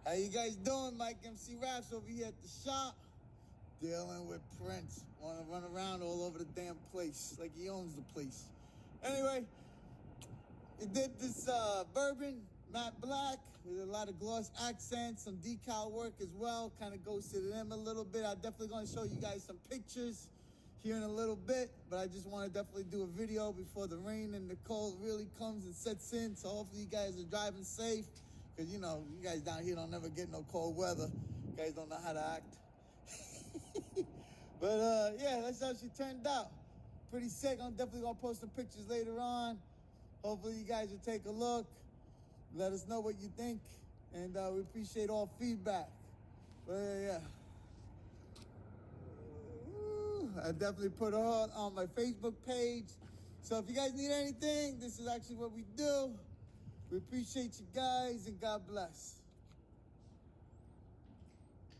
How you guys doing? Mike MC Raps over here at the shop. Dealing with Prince. Want to run around all over the damn place like he owns the place. Anyway, he did this bourbon, matte black, with a lot of gloss accents, some decal work as well. Kind of goes to them a little bit. I'm definitely going to show you guys some pictures here in a little bit, but I just want to definitely do a video before the rain and the cold really comes and sets in. So hopefully you guys are driving safe, because you know, you guys down here don't never get no cold weather. You guys don't know how to act. But yeah, that's how she turned out. Pretty sick. I'm definitely gonna post some pictures later on. Hopefully you guys will take a look. Let us know what you think, and we appreciate all feedback. But yeah. I definitely put it on my Facebook page. So if you guys need anything, this is actually what we do. We appreciate you guys, and God bless.